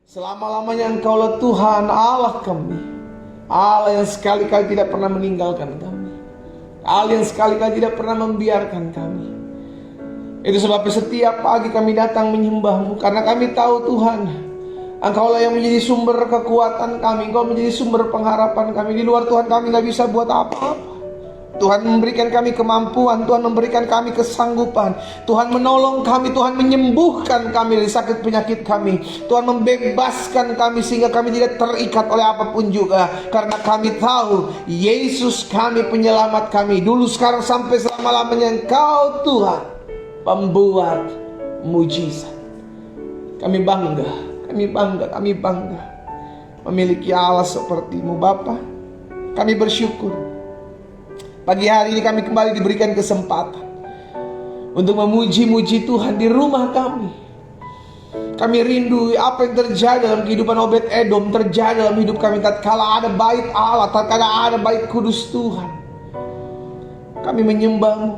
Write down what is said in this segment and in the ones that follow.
Selama-lamanya Engkaulah Tuhan Allah kami, Allah yang sekali-kali tidak pernah meninggalkan kami, Allah yang sekali-kali tidak pernah membiarkan kami. Itu sebabnya setiap pagi kami datang menyembah-Mu, karena kami tahu Tuhan, Engkaulah yang menjadi sumber kekuatan kami, Engkau menjadi sumber pengharapan kami. Di luar Tuhan kami tidak bisa buat apa-apa. Tuhan memberikan kami kemampuan, Tuhan memberikan kami kesanggupan, Tuhan menolong kami, Tuhan menyembuhkan kami dari sakit penyakit kami, Tuhan membebaskan kami sehingga kami tidak terikat oleh apapun juga, karena kami tahu Yesus kami, penyelamat kami, dulu, sekarang, sampai selama-lamanya. Engkau Tuhan pembuat mujizat. Kami bangga, kami bangga memiliki Allah seperti-Mu Bapa. Kami bersyukur pagi hari ini kami kembali diberikan kesempatan untuk memuji-muji Tuhan di rumah kami. Kami rindu apa yang terjadi dalam kehidupan Obed Edom terjadi dalam hidup kami tatkala ada bait Allah, tatkala ada bait kudus Tuhan. Kami menyembah-Mu,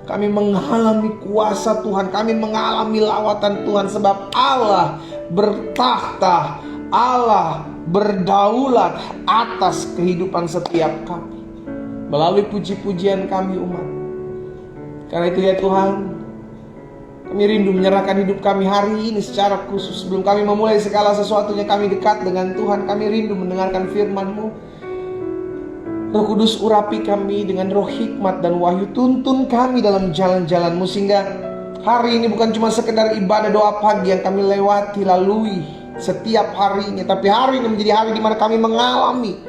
kami mengalami kuasa Tuhan, kami mengalami lawatan Tuhan, sebab Allah bertakhta, Allah berdaulat atas kehidupan setiap kami melalui puji-pujian kami umat. Karena itu ya Tuhan, kami rindu menyerahkan hidup kami hari ini secara khusus. Sebelum kami memulai segala sesuatunya, kami dekat dengan Tuhan. Kami rindu mendengarkan firman-Mu. Roh Kudus, urapi kami dengan roh hikmat dan wahyu. Tuntun kami dalam jalan-jalan-Mu, sehingga hari ini bukan cuma sekedar ibadah doa pagi yang kami lewati lalui setiap harinya, tapi hari ini menjadi hari di mana kami mengalami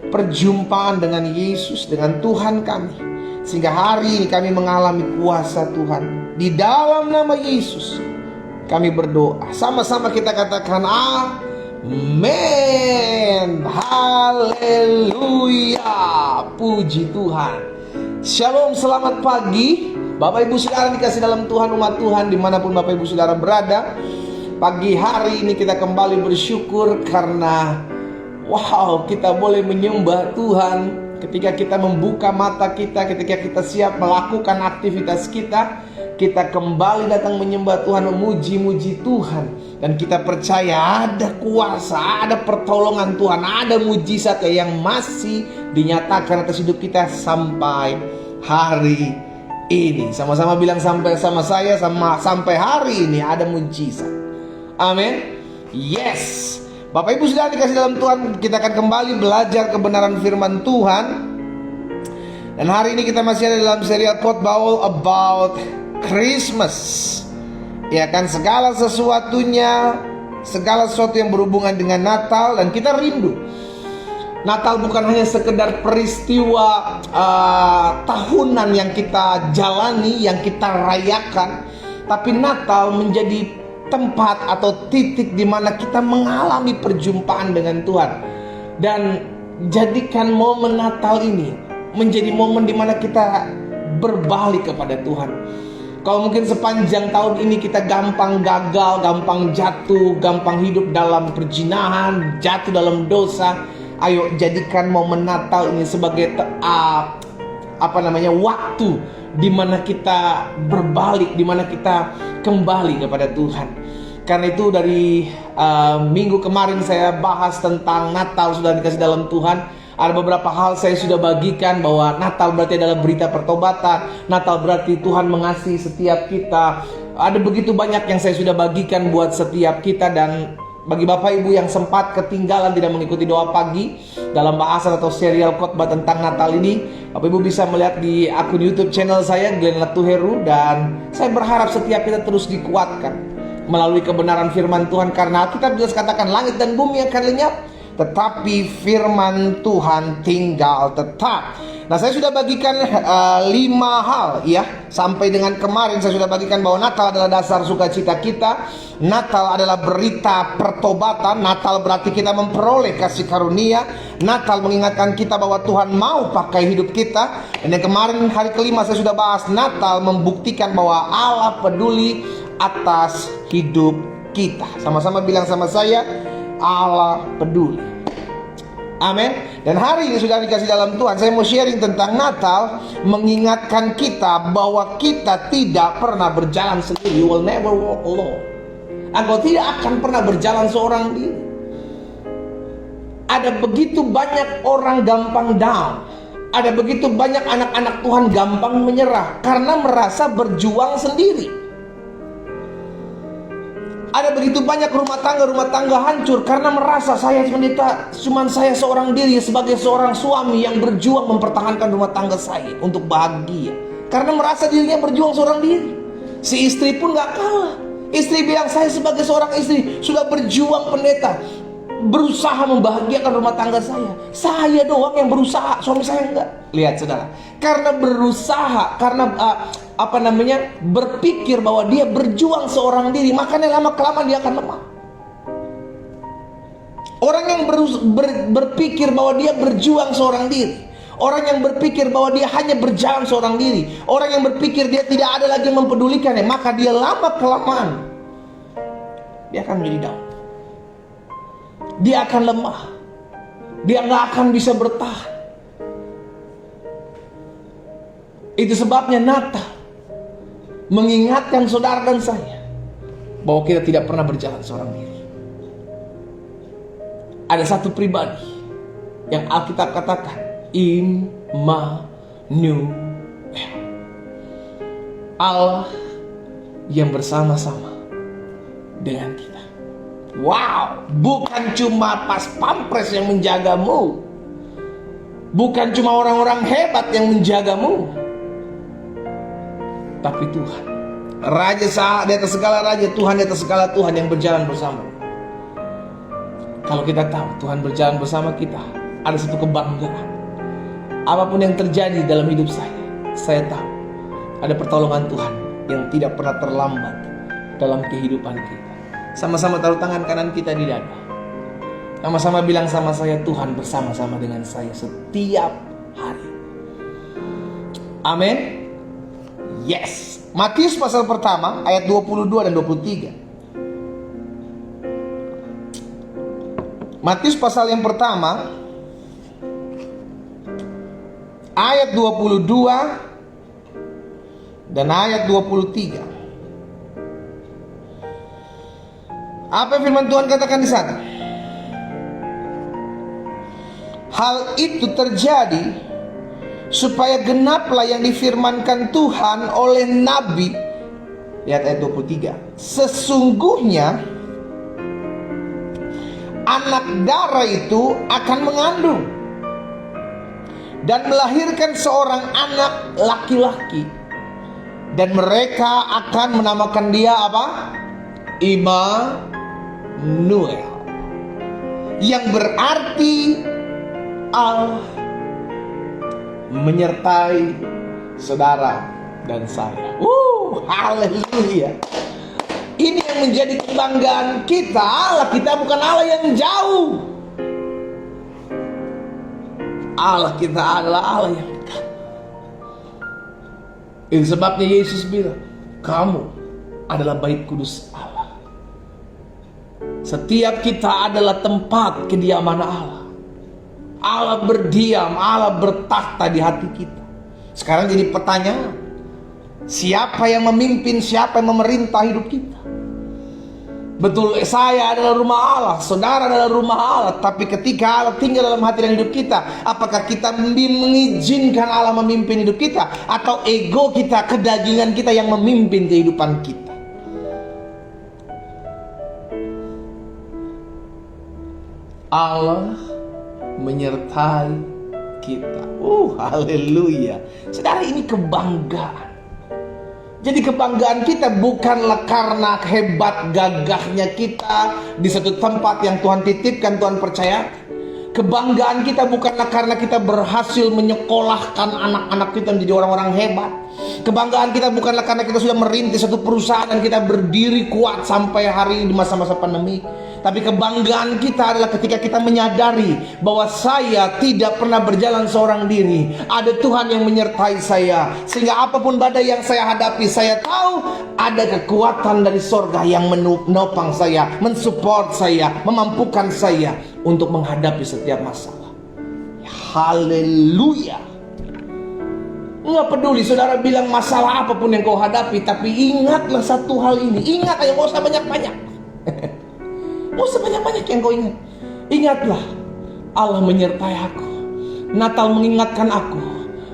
perjumpaan dengan Yesus, dengan Tuhan kami, sehingga hari ini kami mengalami kuasa Tuhan. Di dalam nama Yesus kami berdoa. Sama-sama kita katakan amin. Haleluya. Puji Tuhan. Shalom, selamat pagi Bapak Ibu Saudara dikasih dalam Tuhan, umat Tuhan dimanapun Bapak Ibu Saudara berada. Pagi hari ini kita kembali bersyukur karena kita boleh menyembah Tuhan. Ketika kita membuka mata kita, ketika kita siap melakukan aktivitas kita, kita kembali datang menyembah Tuhan, memuji-muji Tuhan. Dan kita percaya ada kuasa, ada pertolongan Tuhan, ada mujizat yang masih dinyatakan atas hidup kita sampai hari ini. Sama-sama bilang sampai sama saya, sampai hari ini ada mujizat. Amin. Yes. Bapak Ibu sudah dikasih dalam Tuhan, kita akan kembali belajar kebenaran firman Tuhan. Dan hari ini kita masih ada dalam serial khotbah all about Christmas. Ya kan, segala sesuatunya, segala sesuatu yang berhubungan dengan Natal. Dan kita rindu Natal bukan hanya sekedar peristiwa tahunan yang kita jalani, yang kita rayakan, tapi Natal menjadi tempat atau titik di mana kita mengalami perjumpaan dengan Tuhan. Dan jadikan momen Natal ini menjadi momen di mana kita berbalik kepada Tuhan. Kalau mungkin sepanjang tahun ini kita gampang gagal, gampang jatuh, gampang hidup dalam perjinahan, jatuh dalam dosa, ayo jadikan momen Natal ini sebagai waktu di mana kita berbalik, di mana kita kembali kepada Tuhan. Karena itu dari minggu kemarin saya bahas tentang Natal sudah dikasih dalam Tuhan. Ada beberapa hal saya sudah bagikan bahwa Natal berarti adalah berita pertobatan. Natal berarti Tuhan mengasihi setiap kita. Ada begitu banyak yang saya sudah bagikan buat setiap kita. Dan bagi Bapak Ibu yang sempat ketinggalan tidak mengikuti doa pagi dalam bahasan atau serial khotbah tentang Natal ini, Bapak Ibu bisa melihat di akun YouTube channel saya, Glenn Latuheru. Dan saya berharap setiap kita terus dikuatkan melalui kebenaran firman Tuhan. Karena kita bisa katakan langit dan bumi akan lenyap, tetapi firman Tuhan tinggal tetap. Nah, saya sudah bagikan 5 hal ya. Sampai dengan kemarin saya sudah bagikan bahwa Natal adalah dasar sukacita kita. Natal adalah berita pertobatan. Natal berarti kita memperoleh kasih karunia. Natal mengingatkan kita bahwa Tuhan mau pakai hidup kita. Dan yang kemarin hari kelima saya sudah bahas Natal membuktikan bahwa Allah peduli atas hidup kita. Sama-sama bilang sama saya, Allah peduli. Amin. Dan hari ini sudah dikasih dalam Tuhan, saya mau sharing tentang Natal, mengingatkan kita bahwa kita tidak pernah berjalan sendiri. You will never walk alone. Engkau tidak akan pernah berjalan seorang diri. Ada begitu banyak orang gampang down. Ada begitu banyak anak-anak Tuhan gampang menyerah karena merasa berjuang sendiri. Ada begitu banyak rumah tangga hancur karena merasa cuman saya seorang diri sebagai seorang suami yang berjuang mempertahankan rumah tangga saya untuk bahagia. Karena merasa dirinya berjuang seorang diri. Si istri pun gak kalah. Istri bilang, saya sebagai seorang istri sudah berjuang pendeta, berusaha membahagiakan rumah tangga saya. Saya doang yang berusaha, suami saya enggak. Lihat saudara, karena berusaha, karena berpikir bahwa dia berjuang seorang diri, makanya lama-kelamaan dia akan lemah. Orang yang berpikir bahwa dia berjuang seorang diri, orang yang berpikir bahwa dia hanya berjalan seorang diri, orang yang berpikir dia tidak ada lagi yang mempedulikannya, maka dia lama-kelamaan dia akan menjadi down. Dia akan lemah. Dia nggak akan bisa bertahan. Itu sebabnya Natal mengingatkan saudara dan saya bahwa kita tidak pernah berjalan seorang diri. Ada satu pribadi yang Alkitab katakan Immanuel, Allah yang bersama-sama dengan kita. Wow, bukan cuma pas pampres yang menjagamu, bukan cuma orang-orang hebat yang menjagamu, tapi Tuhan, Raja di atas segala raja, Tuhan di atas segala Tuhan yang berjalan bersama. Kalau kita tahu Tuhan berjalan bersama kita, ada satu kebanggaan. Apapun yang terjadi dalam hidup saya tahu ada pertolongan Tuhan yang tidak pernah terlambat dalam kehidupan kita. Sama-sama taruh tangan kanan kita di dada. Sama-sama bilang sama saya, Tuhan bersama-sama dengan saya setiap hari. Amin. Yes. Matius pasal pertama ayat 22 dan 23. Matius pasal yang pertama ayat 22 dan ayat 23. Apa firman Tuhan katakan di sana? Hal itu terjadi supaya genaplah yang difirmankan Tuhan oleh Nabi. Lihat ayat 23. Sesungguhnya anak darah itu akan mengandung dan melahirkan seorang anak laki-laki, dan mereka akan menamakan dia apa? Immanuel, yang berarti Allah menyertai saudara dan saya. Haleluya. Ini yang menjadi kebanggaan kita. Allah kita bukan Allah yang jauh. Allah kita adalah Allah yang dekat. Itu sebabnya Yesus bilang, kamu adalah bait kudus Allah. Setiap kita adalah tempat kediaman Allah. Allah berdiam, Allah bertakhta di hati kita. Sekarang jadi pertanyaan, siapa yang memimpin, siapa yang memerintah hidup kita? Betul, saya adalah rumah Allah, saudara adalah rumah Allah. Tapi ketika Allah tinggal dalam hati dan hidup kita, apakah kita mengizinkan Allah memimpin hidup kita, atau ego kita, kedagingan kita yang memimpin kehidupan kita? Allah menyertai kita. Haleluya. Saudara, ini kebanggaan. Jadi kebanggaan kita bukanlah karena hebat gagahnya kita di satu tempat yang Tuhan titipkan, Tuhan percayakan. Kebanggaan kita bukanlah karena kita berhasil menyekolahkan anak-anak kita menjadi orang-orang hebat. Kebanggaan kita bukanlah karena kita sudah merintis satu perusahaan dan kita berdiri kuat sampai hari ini di masa-masa pandemi. Tapi kebanggaan kita adalah ketika kita menyadari bahwa saya tidak pernah berjalan seorang diri. Ada Tuhan yang menyertai saya, sehingga apapun badai yang saya hadapi, saya tahu ada kekuatan dari sorga yang menopang saya, mensupport saya, memampukan saya untuk menghadapi setiap masalah. Haleluya. Nggak peduli saudara bilang masalah apapun yang kau hadapi, tapi ingatlah satu hal ini. Ingat aja, gak usah banyak-banyak. Mau sebanyak-banyak yang kau ingat. Ingatlah, Allah menyertai aku. Natal mengingatkan aku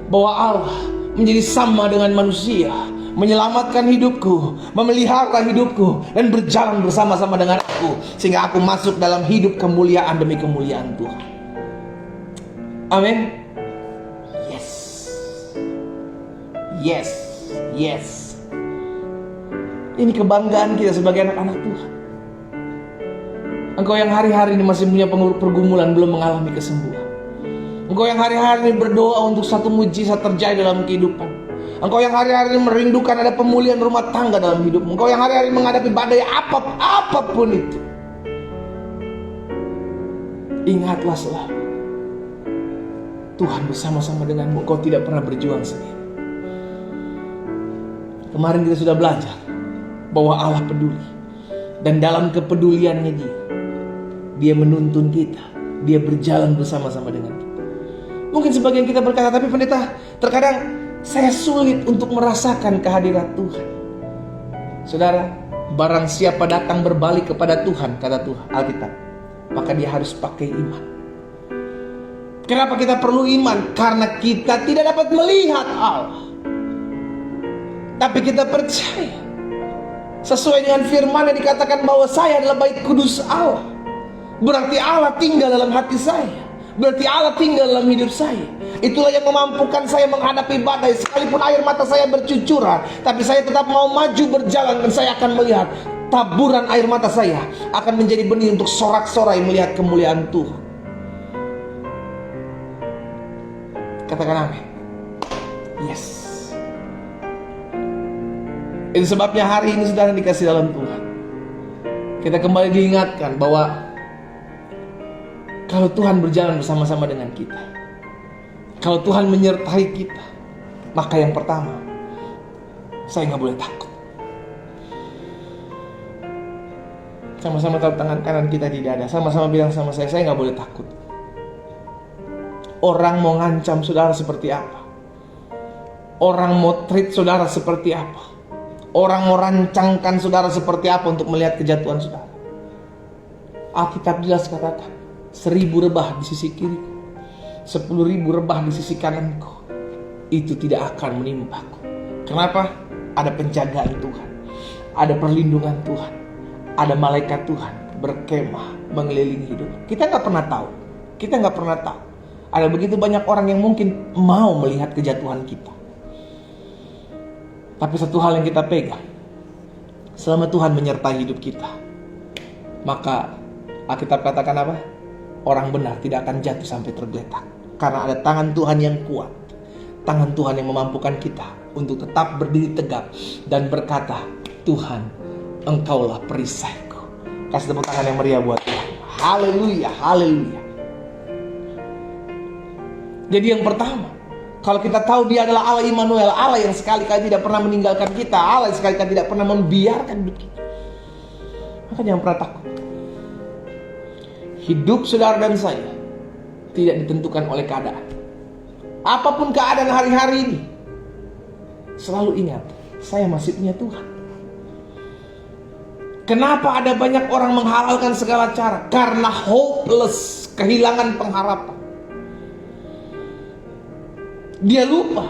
bahwa Allah menjadi sama dengan manusia, menyelamatkan hidupku, memelihara hidupku, dan berjalan bersama-sama dengan aku, sehingga aku masuk dalam hidup kemuliaan demi kemuliaan Tuhan. Amin. Yes. Yes. Yes. Ini kebanggaan kita sebagai anak-anak Tuhan. Engkau yang hari-hari ini masih punya pergumulan, belum mengalami kesembuhan. Engkau yang hari-hari ini berdoa untuk satu mujizat terjadi dalam kehidupan. Engkau yang hari-hari ini merindukan ada pemulihan rumah tangga dalam hidupmu. Engkau yang hari-hari menghadapi badai apapun itu. Ingatlah selalu, Tuhan bersama-sama denganmu. Engkau tidak pernah berjuang sendiri. Kemarin kita sudah belajar bahwa Allah peduli. Dan dalam kepeduliannya Dia menuntun kita. Dia berjalan bersama-sama dengan kita. Mungkin sebagian kita berkata, tapi pendeta, terkadang saya sulit untuk merasakan kehadiran Tuhan. Saudara, barang siapa datang berbalik kepada Tuhan, kata Tuhan Alkitab, maka dia harus pakai iman. Kenapa kita perlu iman? Karena kita tidak dapat melihat Allah, tapi kita percaya. Sesuai dengan firman yang dikatakan bahwa saya adalah bait kudus Allah. Berarti Allah tinggal dalam hati saya. Berarti Allah tinggal dalam hidup saya. Itulah yang memampukan saya menghadapi badai. Sekalipun air mata saya bercucuran, tapi saya tetap mau maju berjalan. Dan saya akan melihat taburan air mata saya akan menjadi benih untuk sorak-sorai melihat kemuliaan Tuhan. Katakan amin. Yes. Itu sebabnya hari ini saudara dikasih dalam Tuhan, kita kembali diingatkan bahwa kalau Tuhan berjalan bersama-sama dengan kita, kalau Tuhan menyertai kita, maka yang pertama, saya nggak boleh takut. Sama-sama taruh tangan kanan kita di dada, sama-sama bilang sama saya nggak boleh takut. Orang mau ngancam saudara seperti apa? Orang mau treat saudara seperti apa? Orang mau rancangkan saudara seperti apa untuk melihat kejatuhan saudara? Alkitab jelas katakan, 1000 rebah di sisi kiriku, 10.000 rebah di sisi kananku, itu tidak akan menimpaku. Kenapa? Ada penjagaan Tuhan, ada perlindungan Tuhan, ada malaikat Tuhan berkemah mengelilingi hidup. Kita nggak pernah tahu. Kita nggak pernah tahu. Ada begitu banyak orang yang mungkin mau melihat kejatuhan kita. Tapi satu hal yang kita pegang, selama Tuhan menyertai hidup kita, maka Alkitab katakan apa? Orang benar tidak akan jatuh sampai tergeletak. Karena ada tangan Tuhan yang kuat, tangan Tuhan yang memampukan kita untuk tetap berdiri tegak dan berkata, Tuhan, Engkaulah perisaiku. Kasih tepuk tangan yang meriah buat Tuhan. Haleluya, haleluya. Jadi yang pertama, kalau kita tahu Dia adalah Allah Immanuel, Allah yang sekali-kali tidak pernah meninggalkan kita, Allah yang sekali-kali tidak pernah membiarkan hidup kita, maka jangan pernah takut. Hidup saudara dan saya tidak ditentukan oleh keadaan. Apapun keadaan hari-hari ini, selalu ingat, saya masih punya Tuhan. Kenapa ada banyak orang menghalalkan segala cara? Karena hopeless, kehilangan pengharapan. Dia lupa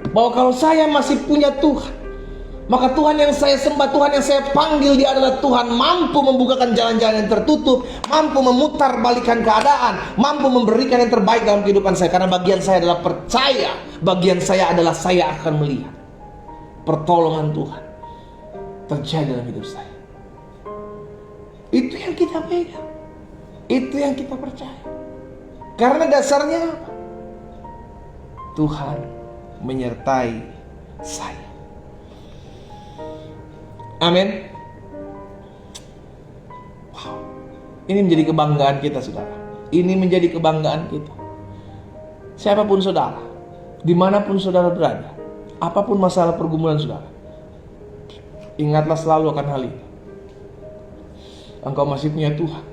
bahwa kalau saya masih punya Tuhan, maka Tuhan yang saya sembah, Tuhan yang saya panggil, Dia adalah Tuhan mampu membukakan jalan-jalan yang tertutup, mampu memutar balikan keadaan, mampu memberikan yang terbaik dalam kehidupan saya. Karena bagian saya adalah percaya, bagian saya adalah saya akan melihat pertolongan Tuhan terjadi dalam hidup saya. Itu yang kita pegang, itu yang kita percaya. Karena dasarnya apa? Tuhan menyertai saya. Amin. Wow. Ini menjadi kebanggaan kita, saudara. Ini menjadi kebanggaan kita. Siapapun saudara, dimanapun saudara berada, apapun masalah pergumulan saudara, ingatlah selalu akan hal ini. Engkau masih punya Tuhan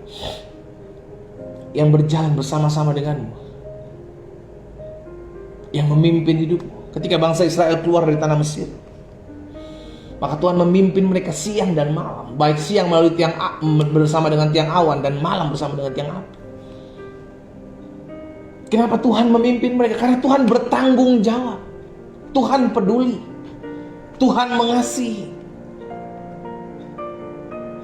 yang berjalan bersama-sama denganmu, yang memimpin hidupmu. Ketika bangsa Israel keluar dari tanah Mesir, Maka Tuhan memimpin mereka siang dan malam, baik siang melalui bersama dengan tiang awan, dan malam bersama dengan tiang api. Kenapa Tuhan memimpin mereka? Karena Tuhan bertanggung jawab, Tuhan peduli, Tuhan mengasihi.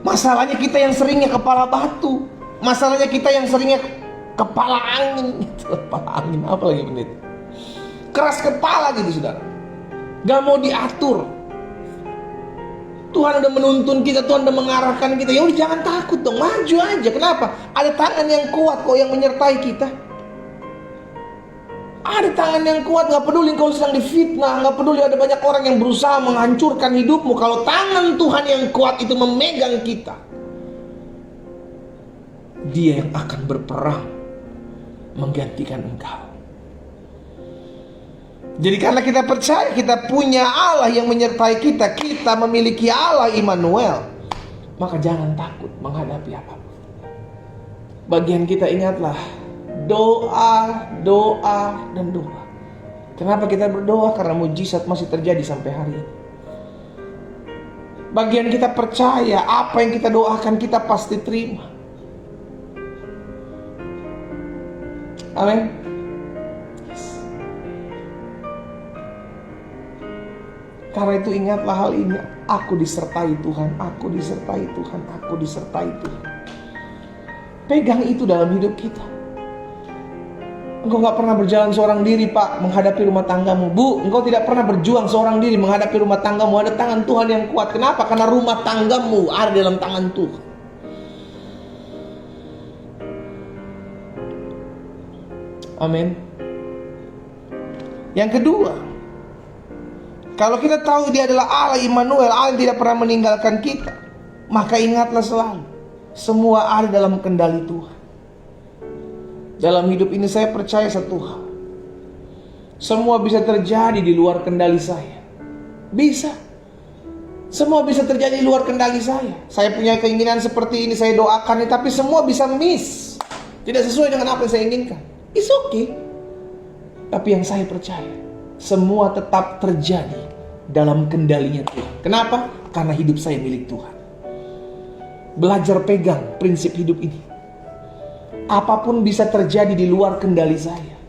Masalahnya kita yang seringnya kepala batu, masalahnya kita yang seringnya kepala angin. Kepala angin apa lagi pendeta? Keras kepala gitu saudara, gak mau diatur. Tuhan udah menuntun kita, Tuhan udah mengarahkan kita. Ya udah, jangan takut dong, maju aja. Kenapa? Ada tangan yang kuat kok yang menyertai kita. Ada tangan yang kuat, gak peduli kalau sedang difitnah, gak peduli ada banyak orang yang berusaha menghancurkan hidupmu. Kalau tangan Tuhan yang kuat itu memegang kita, Dia yang akan berperang menggantikan engkau. Jadi karena kita percaya kita punya Allah yang menyertai kita, kita memiliki Allah Immanuel, maka jangan takut menghadapi apapun. Bagian kita ingatlah, doa, doa, dan doa. Kenapa kita berdoa? Karena mujizat masih terjadi sampai hari ini. Bagian kita percaya apa yang kita doakan kita pasti terima. Amin. Karena itu ingatlah hal ini, aku disertai Tuhan, aku disertai Tuhan, aku disertai Tuhan. Pegang itu dalam hidup kita. Engkau gak pernah berjalan seorang diri Pak menghadapi rumah tanggamu. Bu, engkau tidak pernah berjuang seorang diri menghadapi rumah tanggamu. Ada tangan Tuhan yang kuat. Kenapa? Karena rumah tanggamu ada dalam tangan Tuhan. Amin. Yang kedua, kalau kita tahu Dia adalah Allah Immanuel, Allah yang tidak pernah meninggalkan kita, maka ingatlah selalu, semua ada dalam kendali Tuhan. Dalam hidup ini saya percaya satu hal, semua bisa terjadi di luar kendali saya. Bisa. Semua bisa terjadi di luar kendali saya. Saya punya keinginan seperti ini, saya doakan ini, tapi semua bisa miss. Tidak sesuai dengan apa yang saya inginkan. It's okay. Tapi yang saya percaya, semua tetap terjadi dalam kendalinya Tuhan. Kenapa? Karena hidup saya milik Tuhan. Belajar pegang prinsip hidup ini. Apapun bisa terjadi di luar kendali saya.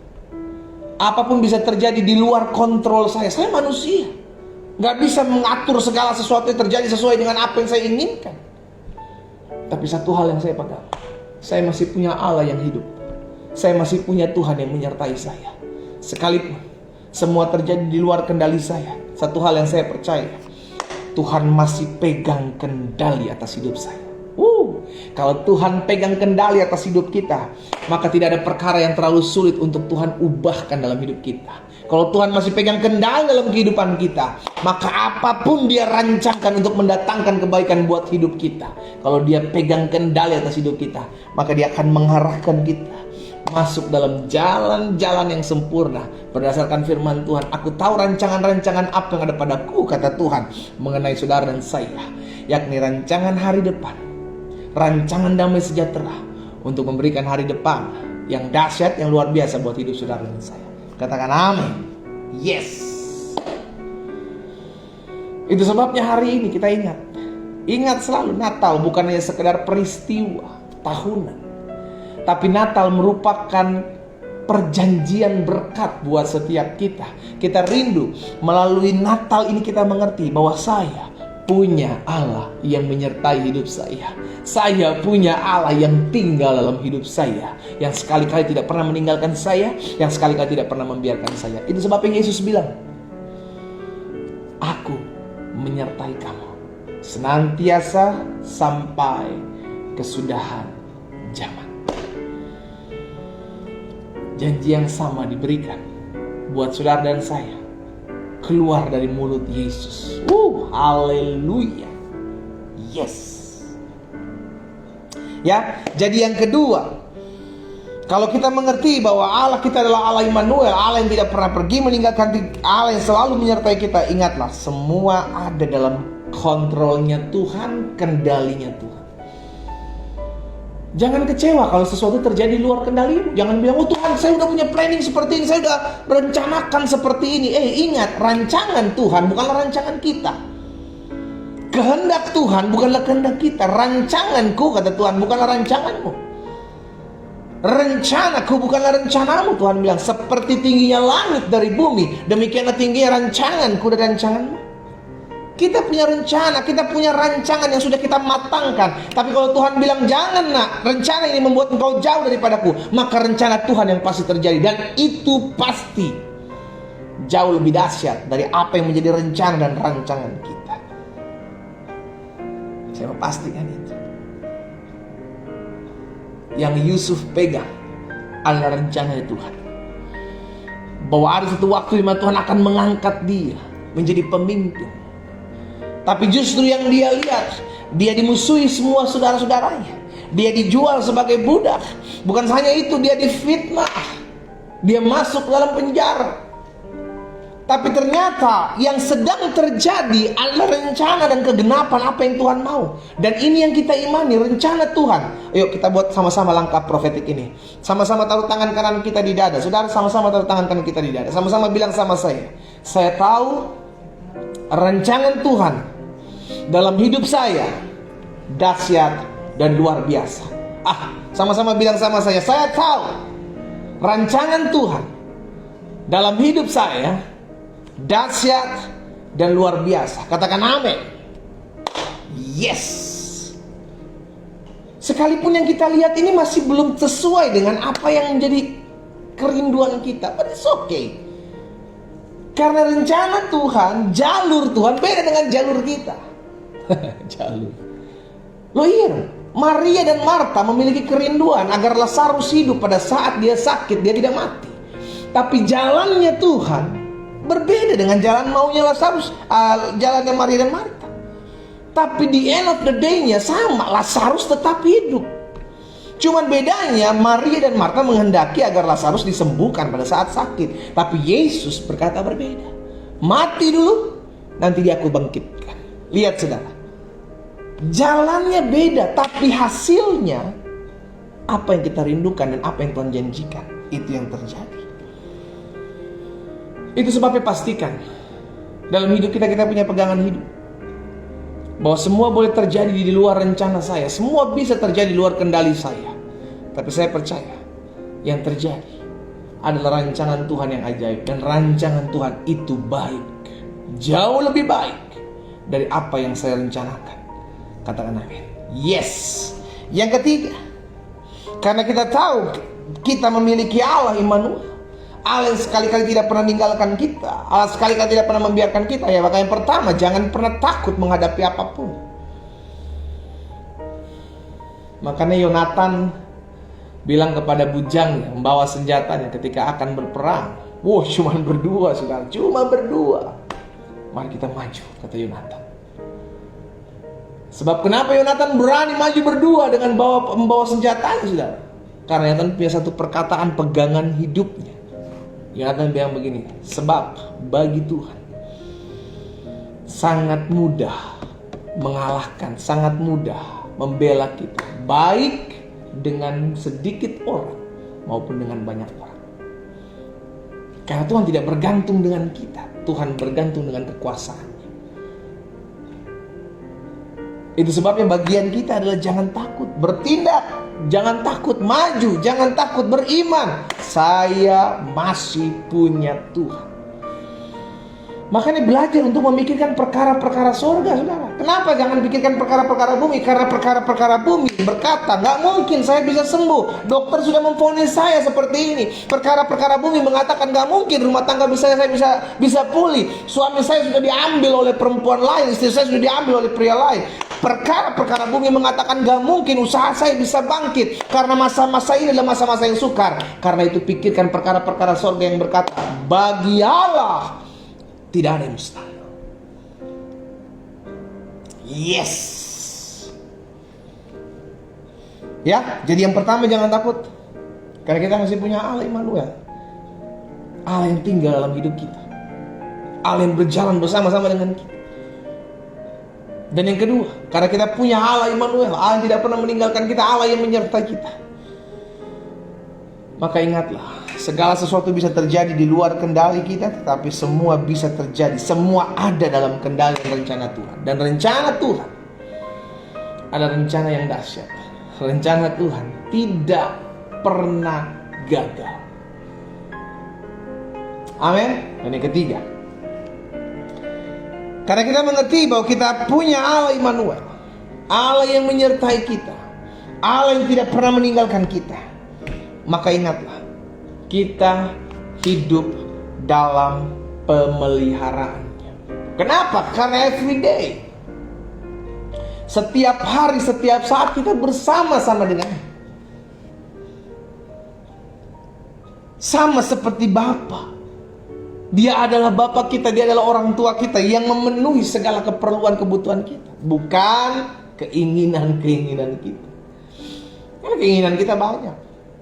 Apapun bisa terjadi di luar kontrol saya. Saya manusia, gak bisa mengatur segala sesuatu yang terjadi sesuai dengan apa yang saya inginkan. Tapi satu hal yang saya pegang, saya masih punya Allah yang hidup. Saya masih punya Tuhan yang menyertai saya. Sekalipun semua terjadi di luar kendali saya, satu hal yang saya percaya, Tuhan masih pegang kendali atas hidup saya. Kalau Tuhan pegang kendali atas hidup kita, maka tidak ada perkara yang terlalu sulit untuk Tuhan ubahkan dalam hidup kita. Kalau Tuhan masih pegang kendali dalam kehidupan kita, maka apapun Dia rancangkan untuk mendatangkan kebaikan buat hidup kita, kalau Dia pegang kendali atas hidup kita, maka Dia akan mengarahkan kita masuk dalam jalan-jalan yang sempurna berdasarkan firman Tuhan. Aku tahu rancangan-rancangan apa yang ada padaku, kata Tuhan, mengenai saudara dan saya, yakni rancangan hari depan, rancangan damai sejahtera, untuk memberikan hari depan yang dahsyat, yang luar biasa buat hidup saudara dan saya. Katakan amin. Yes. Itu sebabnya hari ini kita ingat selalu, Natal bukan hanya sekedar peristiwa tahunan, tapi Natal merupakan perjanjian berkat buat setiap kita. Kita rindu melalui Natal ini kita mengerti bahwa saya punya Allah yang menyertai hidup saya. Saya punya Allah yang tinggal dalam hidup saya, yang sekali-kali tidak pernah meninggalkan saya, yang sekali-kali tidak pernah membiarkan saya. Itu sebabnya Yesus bilang, aku menyertai kamu senantiasa sampai kesudahan zaman. Janji yang sama diberikan buat saudara dan saya, keluar dari mulut Yesus. Haleluya. Yes. Ya, jadi yang kedua, kalau kita mengerti bahwa Allah kita adalah Allah Immanuel, Allah yang tidak pernah pergi meninggalkan, Allah yang selalu menyertai kita, ingatlah, semua ada dalam kontrolnya Tuhan, kendalinya Tuhan. Jangan kecewa kalau sesuatu terjadi di luar kendalimu. Jangan bilang, oh Tuhan, saya udah punya planning seperti ini, saya udah rencanakan seperti ini. Ingat, rancangan Tuhan bukanlah rancangan kita. Kehendak Tuhan bukanlah kehendak kita. Rancanganku, kata Tuhan, bukanlah rancanganmu. Rencanaku bukanlah rencanamu, Tuhan bilang. Seperti tingginya langit dari bumi, demikianlah tingginya rancanganku dan rancanganmu. Kita punya rencana, kita punya rancangan yang sudah kita matangkan. Tapi kalau Tuhan bilang, jangan nak, rencana ini membuat engkau jauh daripadaku, maka rencana Tuhan yang pasti terjadi. Dan itu pasti jauh lebih dahsyat dari apa yang menjadi rencana dan rancangan kita. Saya memastikan itu. Yang Yusuf pegang adalah rencana Tuhan, bahwa ada satu waktu di mana Tuhan akan mengangkat dia menjadi pemimpin. Tapi justru yang dia lihat, dia dimusuhi semua saudara-saudaranya. Dia dijual sebagai budak. Bukan hanya itu, dia difitnah. Dia masuk dalam penjara. Tapi ternyata yang sedang terjadi adalah rencana dan kegenapan apa yang Tuhan mau. Dan ini yang kita imani, rencana Tuhan. Ayo kita buat sama-sama langkah profetik ini. Sama-sama taruh tangan kanan kita di dada. Saudara, sama-sama taruh tangan kanan kita di dada. Sama-sama bilang sama saya tahu rancangan Tuhan dalam hidup saya dahsyat dan luar biasa. Sama-sama bilang sama saya tahu rancangan Tuhan dalam hidup saya dahsyat dan luar biasa. Katakan amin. Yes. Sekalipun yang kita lihat ini masih belum sesuai dengan apa yang menjadi kerinduan kita, but it's okay. Karena rencana Tuhan, jalur Tuhan beda dengan jalur kita. Jalur. Loh iya, Maria dan Marta memiliki kerinduan agar Lazarus hidup pada saat dia sakit, dia tidak mati. Tapi jalannya Tuhan berbeda dengan jalan maunya Lazarus, jalannya Maria dan Marta. Tapi di end of the day-nya sama, Lazarus tetap hidup. Cuman bedanya Maria dan Marta menghendaki agar Lazarus disembuhkan pada saat sakit. Tapi Yesus berkata berbeda. Mati dulu, nanti dia aku bangkitkan. Lihat saudara, jalannya beda, tapi hasilnya apa yang kita rindukan dan apa yang Tuhan janjikan, itu yang terjadi. Itu sebabnya pastikan dalam hidup kita punya pegangan hidup, bahwa semua boleh terjadi di luar rencana saya. Semua bisa terjadi di luar kendali saya. Tapi saya percaya yang terjadi adalah rancangan Tuhan yang ajaib. Dan rancangan Tuhan itu baik, jauh lebih baik dari apa yang saya rencanakan. Katakan amin. Yes. Yang ketiga, karena kita tahu kita memiliki Allah Immanuel, Allah yang sekali-kali tidak pernah meninggalkan kita, Allah sekali-kali tidak pernah membiarkan kita. Ya, maka yang pertama, jangan pernah takut menghadapi apapun. Makanya Yonatan bilang kepada bujangnya, membawa senjatanya ketika akan berperang. Wah, cuma berdua, saudara, cuma berdua. Mari kita maju, kata Yonatan. Sebab kenapa Yonatan berani maju berdua dengan membawa senjatanya, saudara? Karena Yonatan punya satu perkataan pegangan hidupnya. Yonatan bilang begini, sebab bagi Tuhan sangat mudah mengalahkan, sangat mudah membela kita, baik dengan sedikit orang maupun dengan banyak orang. Karena Tuhan tidak bergantung dengan kita, Tuhan bergantung dengan kekuasaan. Itu sebabnya bagian kita adalah jangan takut bertindak, jangan takut maju, jangan takut beriman. Saya masih punya Tuhan. Makanya belajar untuk memikirkan perkara-perkara surga, saudara. Kenapa jangan pikirkan perkara-perkara bumi? Karena perkara-perkara bumi berkata, nggak mungkin saya bisa sembuh. Dokter sudah memvonis saya seperti ini. Perkara-perkara bumi mengatakan nggak mungkin rumah tangga saya bisa pulih. Suami saya sudah diambil oleh perempuan lain, istri saya sudah diambil oleh pria lain. Perkara-perkara bumi mengatakan gak mungkin usaha saya bisa bangkit, karena masa-masa ini adalah masa-masa yang sukar. Karena itu pikirkan perkara-perkara surga yang berkata, bagi Allah tidak ada yang mustahil. Yes. Ya, jadi yang pertama jangan takut, karena kita masih punya Allah Immanuel, Allah yang tinggal dalam hidup kita, Allah yang berjalan bersama-sama dengan kita. Dan yang kedua, karena kita punya Allah Immanuel, Allah yang tidak pernah meninggalkan kita, Allah yang menyertai kita. Maka ingatlah, segala sesuatu bisa terjadi di luar kendali kita, tetapi semua bisa terjadi, semua ada dalam kendali dan rencana Tuhan. Dan rencana Tuhan ada rencana yang dahsyat. Rencana Tuhan tidak pernah gagal. Amin. Dan yang ketiga, karena kita mengerti bahwa kita punya Allah Immanuel, Allah yang menyertai kita, Allah yang tidak pernah meninggalkan kita, maka ingatlah, kita hidup dalam pemeliharaannya. Kenapa? Karena every day, setiap hari, setiap saat kita bersama-sama dengannya. Sama seperti Bapa. Dia adalah Bapa kita, Dia adalah orang tua kita yang memenuhi segala keperluan kebutuhan kita, bukan keinginan-keinginan kita. Karena keinginan kita banyak.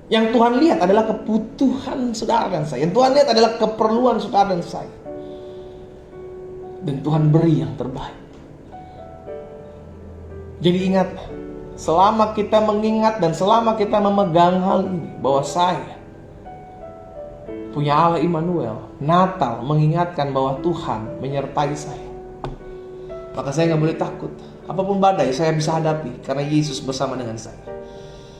Yang Tuhan lihat adalah kebutuhan saudara dan saya. Yang Tuhan lihat adalah keperluan saudara dan saya. Dan Tuhan beri yang terbaik. Jadi ingat, selama kita mengingat dan selama kita memegang hal ini, bahwa saya punya Allah Immanuel, Natal mengingatkan bahwa Tuhan menyertai saya, maka saya gak boleh takut. Apapun badai saya bisa hadapi, karena Yesus bersama dengan saya.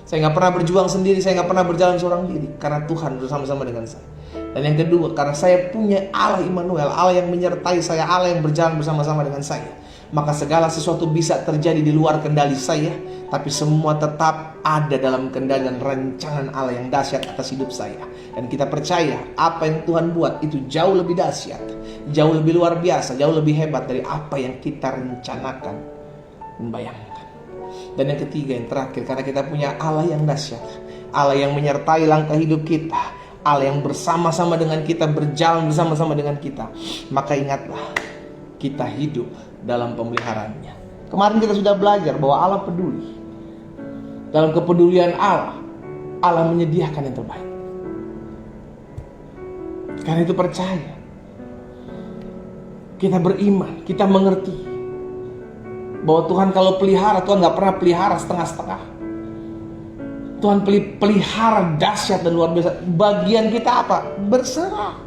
Saya gak pernah berjuang sendiri, saya gak pernah berjalan seorang diri, karena Tuhan bersama-sama dengan saya. Dan yang kedua, karena saya punya Allah Immanuel, Allah yang menyertai saya, Allah yang berjalan bersama-sama dengan saya, maka segala sesuatu bisa terjadi di luar kendali saya, tapi semua tetap ada dalam kendali dan rancangan Allah yang dahsyat atas hidup saya. Dan kita percaya apa yang Tuhan buat itu jauh lebih dahsyat, jauh lebih luar biasa, jauh lebih hebat dari apa yang kita rencanakan dan bayangkan. Dan yang ketiga, yang terakhir, karena kita punya Allah yang dahsyat, Allah yang menyertai langkah hidup kita, Allah yang bersama-sama dengan kita, berjalan bersama-sama dengan kita, maka ingatlah, kita hidup dalam pemeliharaannya. Kemarin kita sudah belajar bahwa Allah peduli. Dalam kepedulian Allah, Allah menyediakan yang terbaik. Karena itu percaya, kita beriman, kita mengerti bahwa Tuhan kalau pelihara, Tuhan gak pernah pelihara setengah-setengah. Tuhan pelihara dahsyat dan luar biasa. Bagian kita apa? Berserah.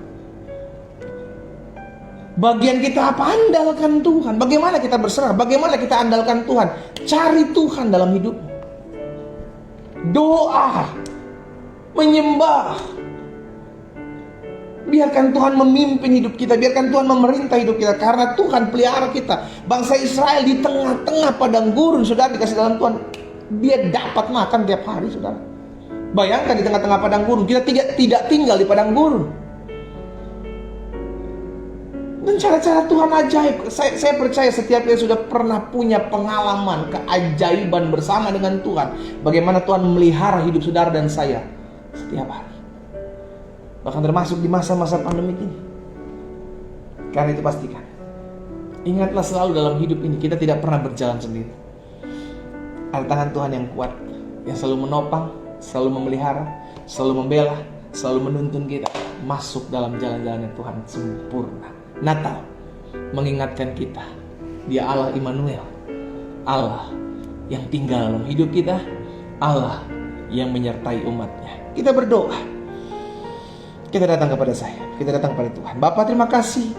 Bagian kita apa? Andalkan Tuhan. Bagaimana kita berserah? Bagaimana kita andalkan Tuhan? Cari Tuhan dalam hidup. Doa, menyembah. Biarkan Tuhan memimpin hidup kita, biarkan Tuhan memerintah hidup kita, karena Tuhan pelihara kita. Bangsa Israel di tengah-tengah padang gurun, saudara, dikasih dalam Tuhan, dia dapat makan tiap hari, saudara. Bayangkan di tengah-tengah padang gurun, kita tidak tinggal di padang gurun. Dan cara-cara Tuhan ajaib. Saya percaya setiap kita sudah pernah punya pengalaman keajaiban bersama dengan Tuhan. Bagaimana Tuhan memelihara hidup saudara dan saya setiap hari. Bahkan termasuk di masa-masa pandemi ini. Karena itu pastikan, ingatlah selalu dalam hidup ini, kita tidak pernah berjalan sendiri. Ada tangan Tuhan yang kuat, yang selalu menopang, selalu memelihara, selalu membela, selalu menuntun kita masuk dalam jalan-jalan yang Tuhan sempurna. Natal mengingatkan kita, Dia Allah Immanuel, Allah yang tinggal dalam hidup kita, Allah yang menyertai umatnya. Kita berdoa, kita datang kepada saya, kita datang kepada Tuhan. Bapa, terima kasih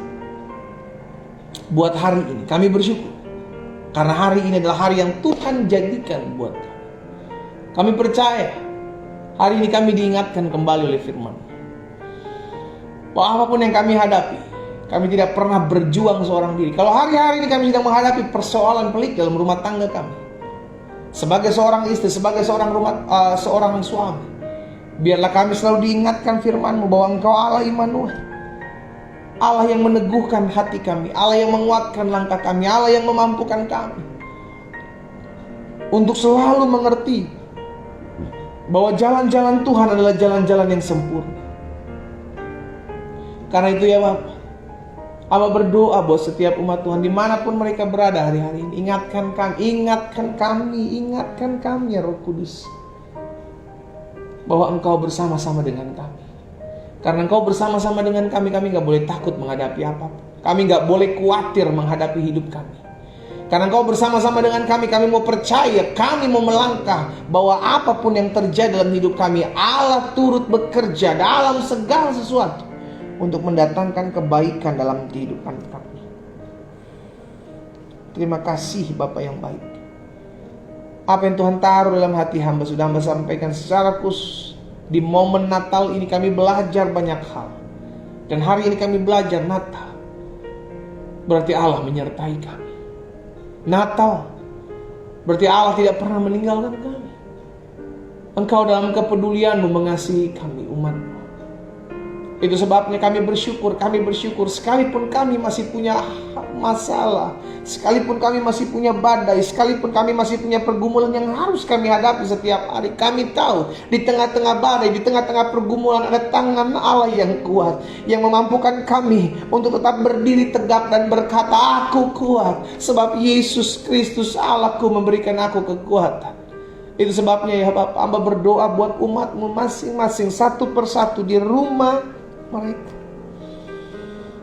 buat hari ini. Kami bersyukur karena hari ini adalah hari yang Tuhan jadikan buat kami. Kami percaya hari ini kami diingatkan kembali oleh firman, bahwa apapun yang kami hadapi, kami tidak pernah berjuang seorang diri. Kalau hari-hari ini kami sedang menghadapi persoalan pelik dalam rumah tangga kami, sebagai seorang istri, sebagai seorang suami, biarlah kami selalu diingatkan firman-Mu bahwa Engkau Allah Immanuel, Allah yang meneguhkan hati kami, Allah yang menguatkan langkah kami, Allah yang memampukan kami untuk selalu mengerti bahwa jalan-jalan Tuhan adalah jalan-jalan yang sempurna. Karena itu ya Bapak, Aba berdoa bahwa setiap umat Tuhan dimanapun mereka berada hari-hari ini, ingatkan kami ya Roh Kudus, bahwa Engkau bersama-sama dengan kami. Karena Engkau bersama-sama dengan kami gak boleh takut menghadapi apapun. Kami gak boleh khawatir menghadapi hidup kami. Karena Engkau bersama-sama dengan kami mau percaya, kami mau melangkah bahwa apapun yang terjadi dalam hidup kami, Allah turut bekerja dalam segala sesuatu untuk mendatangkan kebaikan dalam kehidupan kami. Terima kasih Bapa yang baik. Apa yang Tuhan taruh dalam hati hamba sudah hamba sampaikan secara khusus. Di momen Natal ini kami belajar banyak hal. Dan hari ini kami belajar Natal berarti Allah menyertai kami. Natal berarti Allah tidak pernah meninggalkan kami. Engkau dalam kepedulian-Mu mengasihi kami, umat-Mu. Itu sebabnya kami bersyukur sekalipun kami masih punya masalah, sekalipun kami masih punya badai, sekalipun kami masih punya pergumulan yang harus kami hadapi setiap hari. Kami tahu di tengah-tengah badai, di tengah-tengah pergumulan ada tangan Allah yang kuat, yang memampukan kami untuk tetap berdiri tegak dan berkata, aku kuat sebab Yesus Kristus Allahku memberikan aku kekuatan. Itu sebabnya ya Bapak, hamba berdoa buat umat-Mu masing-masing, satu persatu di rumah mereka.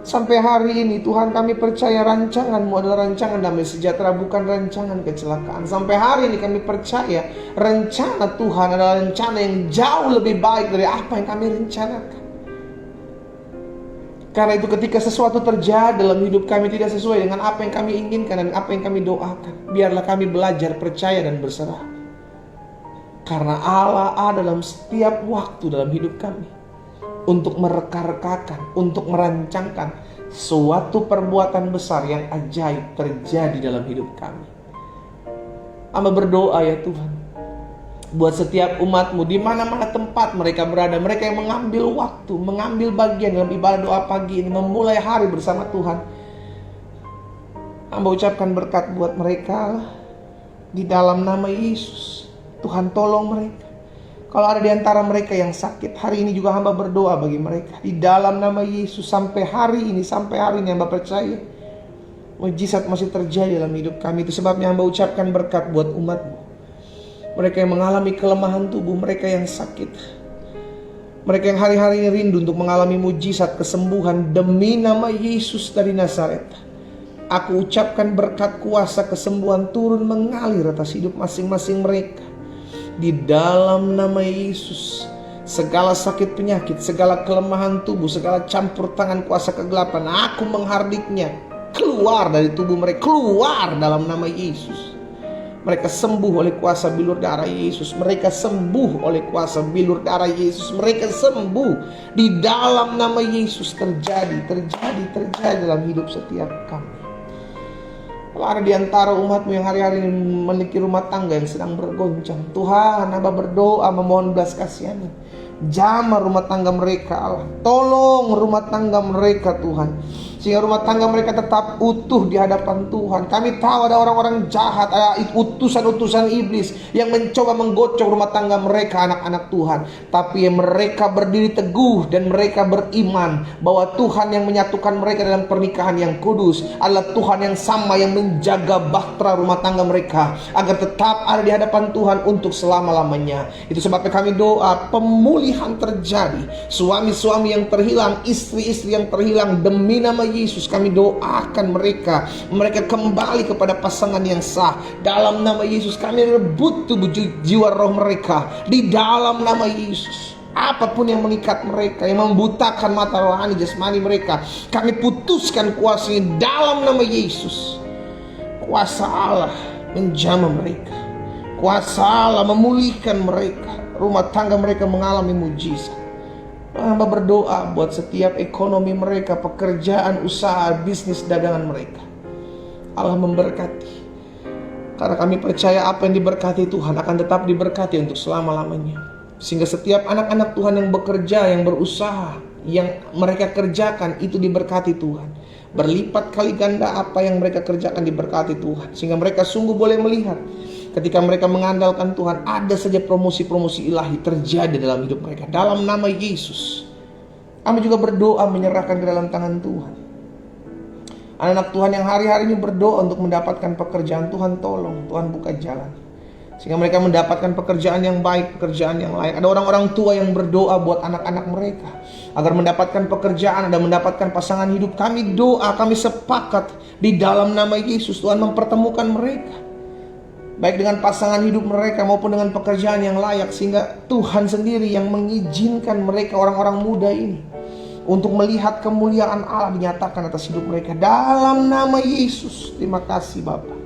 Sampai hari ini Tuhan, kami percaya rancangan-Mu adalah rancangan damai sejahtera, bukan rancangan kecelakaan. Sampai hari ini kami percaya rencana Tuhan adalah rencana yang jauh lebih baik dari apa yang kami rencanakan. Karena itu ketika sesuatu terjadi dalam hidup kami tidak sesuai dengan apa yang kami inginkan dan apa yang kami doakan, biarlah kami belajar percaya dan berserah. Karena Allah ada dalam setiap waktu dalam hidup kami untuk mereka-rekakan, untuk merancangkan suatu perbuatan besar yang ajaib terjadi dalam hidup kami. Hamba berdoa ya Tuhan, buat setiap umat-Mu di mana-mana tempat mereka berada, mereka yang mengambil waktu, mengambil bagian dalam ibadah doa pagi ini, memulai hari bersama Tuhan. Hamba ucapkan berkat buat mereka di dalam nama Yesus. Tuhan tolong mereka. Kalau ada di antara mereka yang sakit, hari ini juga hamba berdoa bagi mereka. Di dalam nama Yesus, sampai hari ini hamba percaya mujizat masih terjadi dalam hidup kami. Itu sebabnya hamba ucapkan berkat buat umat-Mu. Mereka yang mengalami kelemahan tubuh, mereka yang sakit, mereka yang hari-hari ini rindu untuk mengalami mujizat kesembuhan demi nama Yesus dari Nazaret. Aku ucapkan berkat kuasa kesembuhan turun mengalir atas hidup masing-masing mereka. Di dalam nama Yesus, segala sakit penyakit, segala kelemahan tubuh, segala campur tangan kuasa kegelapan, aku menghardiknya keluar dari tubuh mereka, keluar dalam nama Yesus. Mereka sembuh oleh kuasa bilur darah Yesus. Mereka sembuh oleh kuasa bilur darah Yesus. Mereka sembuh di dalam nama Yesus. Terjadi dalam hidup setiap kami. Kalau ada di antara umat-Mu yang hari-hari ini memiliki rumah tangga yang sedang bergoncang, Tuhan, hamba berdoa memohon belas kasihan-Mu. Jamah rumah tangga mereka, Allah. Tolong rumah tangga mereka, Tuhan, sehingga rumah tangga mereka tetap utuh di hadapan Tuhan. Kami tahu ada orang-orang jahat, ada utusan-utusan iblis yang mencoba menggocok rumah tangga mereka, anak-anak Tuhan. Tapi mereka berdiri teguh dan mereka beriman bahwa Tuhan yang menyatukan mereka dalam pernikahan yang kudus adalah Tuhan yang sama yang menjaga bahtera rumah tangga mereka agar tetap ada di hadapan Tuhan untuk selama-lamanya. Itu sebabnya kami doa pemulihan terjadi. Suami-suami yang terhilang, istri-istri yang terhilang, demi nama Yesus kami doakan mereka kembali kepada pasangan yang sah. Dalam nama Yesus kami rebut tubuh jiwa roh mereka. Di dalam nama Yesus, apapun yang mengikat mereka, yang membutakan mata rohani jasmani mereka, kami putuskan kuasanya dalam nama Yesus. Kuasa Allah menjamah mereka, kuasa Allah memulihkan mereka. Rumah tangga mereka mengalami mujizat. Hamba berdoa buat setiap ekonomi mereka, pekerjaan, usaha, bisnis, dagangan mereka. Allah memberkati. Karena kami percaya apa yang diberkati Tuhan akan tetap diberkati untuk selama-lamanya. Sehingga setiap anak-anak Tuhan yang bekerja, yang berusaha, yang mereka kerjakan itu diberkati Tuhan. Berlipat kali ganda apa yang mereka kerjakan diberkati Tuhan. Sehingga mereka sungguh boleh melihat ketika mereka mengandalkan Tuhan, ada saja promosi-promosi ilahi terjadi dalam hidup mereka. Dalam nama Yesus, kami juga berdoa menyerahkan ke dalam tangan Tuhan anak-anak Tuhan yang hari-hari ini berdoa untuk mendapatkan pekerjaan. Tuhan tolong, Tuhan buka jalan. sehingga mereka mendapatkan pekerjaan yang baik, pekerjaan yang layak. Ada orang-orang tua yang berdoa buat anak-anak mereka agar mendapatkan pekerjaan dan mendapatkan pasangan hidup. Kami doa, kami sepakat di dalam nama Yesus, Tuhan mempertemukan mereka, baik dengan pasangan hidup mereka maupun dengan pekerjaan yang layak, sehingga Tuhan sendiri yang mengizinkan mereka, orang-orang muda ini, untuk melihat kemuliaan Allah dinyatakan atas hidup mereka dalam nama Yesus. Terima kasih Bapa.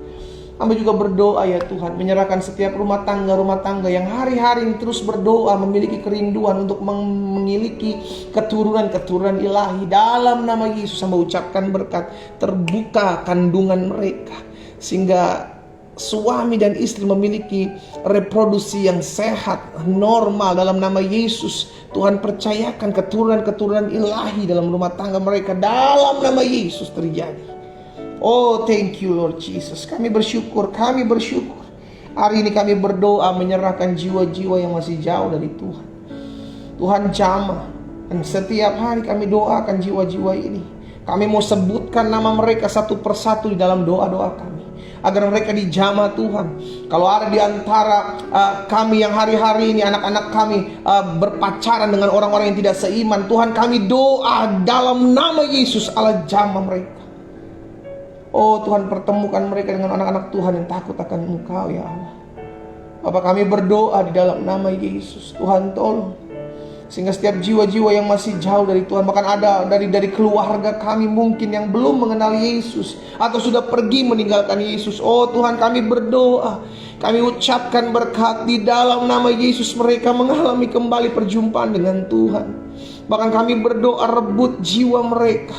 Kami juga berdoa ya Tuhan, menyerahkan setiap rumah tangga yang hari-hari ini terus berdoa, memiliki kerinduan untuk memiliki keturunan-keturunan ilahi. Dalam nama Yesus, hamba ucapkan berkat, terbuka kandungan mereka, sehingga suami dan istri memiliki reproduksi yang sehat, normal dalam nama Yesus. Tuhan percayakan keturunan-keturunan ilahi dalam rumah tangga mereka, dalam nama Yesus terjadi. Oh, thank you Lord Jesus. Kami bersyukur. Hari ini kami berdoa menyerahkan jiwa-jiwa yang masih jauh dari Tuhan. Tuhan jamah. Dan setiap hari kami doakan jiwa-jiwa ini. Kami mau sebutkan nama mereka satu persatu di dalam doa-doa kami, agar mereka dijamah Tuhan. Kalau ada di antara kami yang hari-hari ini, anak-anak kami berpacaran dengan orang-orang yang tidak seiman, Tuhan kami doa dalam nama Yesus, Allah jamah mereka. Oh Tuhan, pertemukan mereka dengan anak-anak Tuhan yang takut akan Engkau ya Allah. Bapak, kami berdoa di dalam nama Yesus, Tuhan tolong, sehingga setiap jiwa-jiwa yang masih jauh dari Tuhan, bahkan ada dari keluarga kami mungkin yang belum mengenal Yesus atau sudah pergi meninggalkan Yesus. Oh Tuhan, kami berdoa, kami ucapkan berkat di dalam nama Yesus, mereka mengalami kembali perjumpaan dengan Tuhan. Bahkan kami berdoa, rebut jiwa mereka,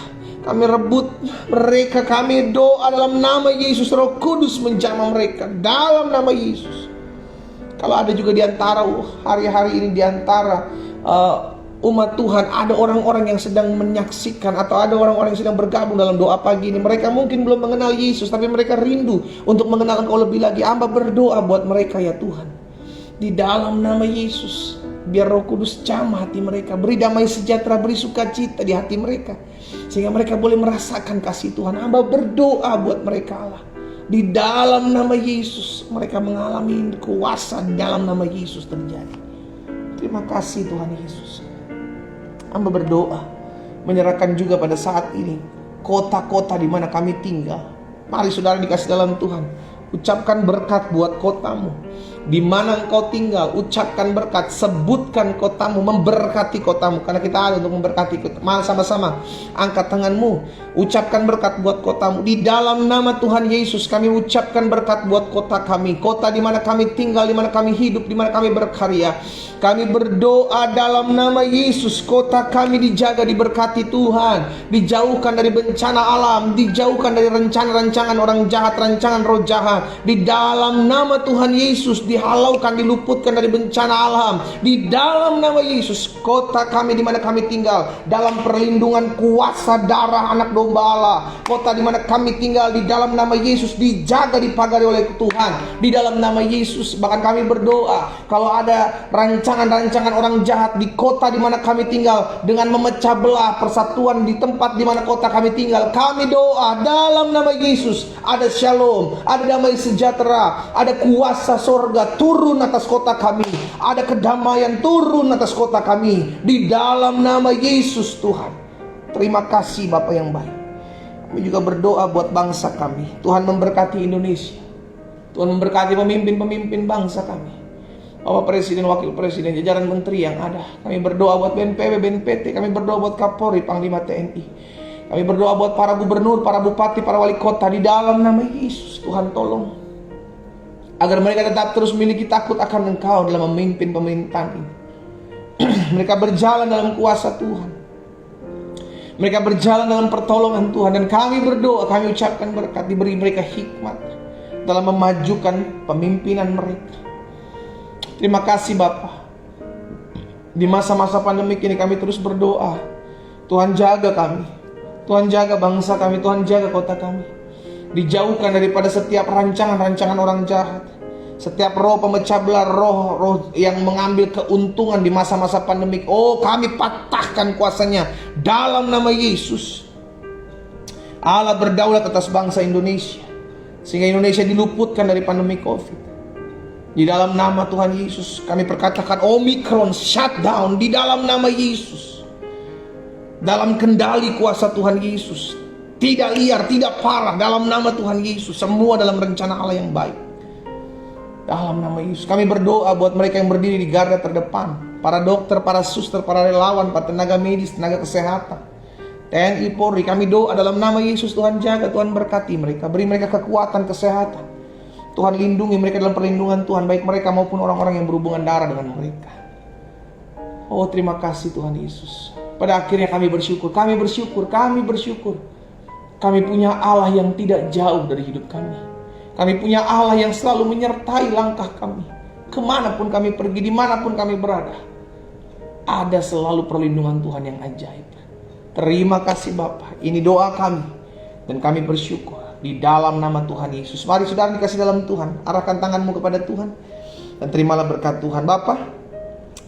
kami rebut mereka, kami doa dalam nama Yesus, Roh Kudus menjamah mereka dalam nama Yesus. Kalau ada juga di antara hari-hari ini, di antara umat Tuhan, ada orang-orang yang sedang menyaksikan atau ada orang-orang yang sedang bergabung dalam doa pagi ini, mereka mungkin belum mengenal Yesus, tapi mereka rindu untuk mengenal Engkau lebih lagi. Hamba berdoa buat mereka ya Tuhan, di dalam nama Yesus, biar Roh Kudus jamah hati mereka, beri damai sejahtera, beri sukacita di hati mereka, sehingga mereka boleh merasakan kasih Tuhan. Hamba berdoa buat mereka Allah, di dalam nama Yesus, mereka mengalami kuasa dalam nama Yesus terjadi. Terima kasih Tuhan Yesus. Hamba berdoa, menyerahkan juga pada saat ini kota-kota di mana kami tinggal. Mari saudara dikasih dalam Tuhan, ucapkan berkat buat kotamu. Di mana engkau tinggal, ucapkan berkat, sebutkan kotamu, memberkati kotamu, karena kita ada untuk memberkati. Mari sama-sama angkat tanganmu, ucapkan berkat buat kotamu. Di dalam nama Tuhan Yesus, kami ucapkan berkat buat kota kami, kota di mana kami tinggal, di mana kami hidup, di mana kami berkarya. Kami berdoa dalam nama Yesus, kota kami dijaga, diberkati Tuhan, dijauhkan dari bencana alam, dijauhkan dari rencana-rancangan orang jahat, rancangan roh jahat. Di dalam nama Tuhan Yesus, dihalaukan, diluputkan dari bencana alam. Di dalam nama Yesus, kota kami di mana kami tinggal dalam perlindungan kuasa darah anak domba Allah. Kota di mana kami tinggal di dalam nama Yesus dijaga, dipagari oleh Tuhan di dalam nama Yesus. Bahkan kami berdoa, kalau ada rancangan-rancangan orang jahat di kota di mana kami tinggal dengan memecah belah persatuan di tempat di mana kota kami tinggal, kami doa dalam nama Yesus, ada shalom, ada damai sejahtera, ada kuasa sorga turun atas kota kami, ada kedamaian turun atas kota kami di dalam nama Yesus. Tuhan, terima kasih Bapa yang baik. Kami juga berdoa buat bangsa kami. Tuhan memberkati Indonesia, Tuhan memberkati pemimpin-pemimpin bangsa kami, Bapak Presiden, Wakil Presiden, jajaran menteri yang ada. Kami berdoa buat BNPB, BNPT. Kami berdoa buat Kapolri, Panglima TNI. Kami berdoa buat para gubernur, para bupati, para wali kota di dalam nama Yesus. Tuhan tolong, agar mereka tetap terus memiliki takut akan Engkau dalam memimpin pemerintahan ini. Mereka berjalan dalam kuasa Tuhan, mereka berjalan dalam pertolongan Tuhan. Dan kami berdoa, kami ucapkan berkat, diberi mereka hikmat dalam memajukan pemimpinan mereka. Terima kasih Bapa. Di masa-masa pandemik ini kami terus berdoa, Tuhan jaga kami, Tuhan jaga bangsa kami, Tuhan jaga kota kami, dijauhkan daripada setiap rancangan-rancangan orang jahat, setiap roh pemecah belah, roh-roh yang mengambil keuntungan di masa-masa pandemik. Oh, kami patahkan kuasanya dalam nama Yesus. Allah berdaulat atas bangsa Indonesia, sehingga Indonesia diluputkan dari pandemi COVID. Di dalam nama Tuhan Yesus kami perkatakan Omikron shutdown di dalam nama Yesus. Dalam kendali kuasa Tuhan Yesus. Tidak liar, tidak parah dalam nama Tuhan Yesus. Semua dalam rencana Allah yang baik. Dalam nama Yesus kami berdoa buat mereka yang berdiri di garda terdepan. Para dokter, para suster, para relawan, para tenaga medis, tenaga kesehatan, TNI, Polri, kami doa dalam nama Yesus. Tuhan jaga, Tuhan berkati mereka. Beri mereka kekuatan, kesehatan. Tuhan lindungi mereka dalam perlindungan Tuhan, baik mereka maupun orang-orang yang berhubungan darah dengan mereka. Oh, terima kasih Tuhan Yesus. Pada akhirnya kami bersyukur. Kami punya Allah yang tidak jauh dari hidup kami. Kami punya Allah yang selalu menyertai langkah kami. Kemanapun kami pergi, dimanapun kami berada, ada selalu perlindungan Tuhan yang ajaib. Terima kasih Bapa. Ini doa kami, dan kami bersyukur di dalam nama Tuhan Yesus. Mari saudara dikasih dalam Tuhan, arahkan tanganmu kepada Tuhan dan terimalah berkat Tuhan. Bapa,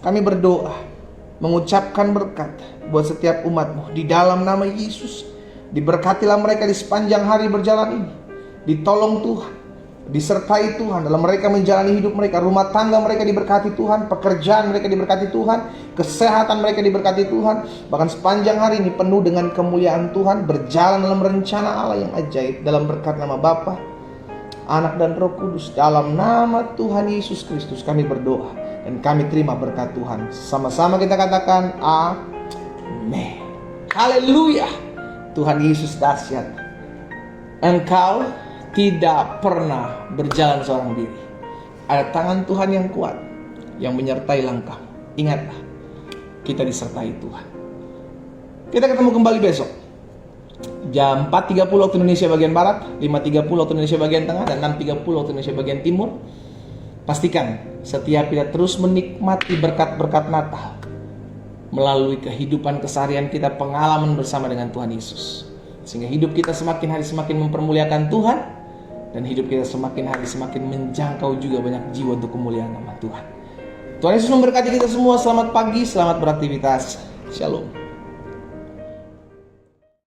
kami berdoa mengucapkan berkat buat setiap umatmu di dalam nama Yesus. Diberkatilah mereka di sepanjang hari berjalan ini. Ditolong Tuhan, disertai Tuhan dalam mereka menjalani hidup mereka. Rumah tangga mereka diberkati Tuhan, pekerjaan mereka diberkati Tuhan, kesehatan mereka diberkati Tuhan. Bahkan sepanjang hari ini penuh dengan kemuliaan Tuhan, berjalan dalam rencana Allah yang ajaib. Dalam berkat nama Bapa, Anak dan Roh Kudus, dalam nama Tuhan Yesus Kristus kami berdoa dan kami terima berkat Tuhan. Sama-sama kita katakan amin. Haleluya. Tuhan Yesus dahsyat. Engkau tidak pernah berjalan seorang diri. Ada tangan Tuhan yang kuat yang menyertai langkahmu. Ingatlah, kita disertai Tuhan. Kita ketemu kembali besok jam 4.30 waktu Indonesia bagian Barat, 5.30 waktu Indonesia bagian Tengah, dan 6.30 waktu Indonesia bagian Timur. Pastikan setiap kita terus menikmati berkat-berkat Natal melalui kehidupan keseharian kita, pengalaman bersama dengan Tuhan Yesus, sehingga hidup kita semakin hari semakin mempermuliakan Tuhan, dan hidup kita semakin hari semakin menjangkau juga banyak jiwa untuk kemuliaan nama Tuhan. Tuhan Yesus memberkati kita semua. Selamat pagi, selamat beraktivitas. Shalom.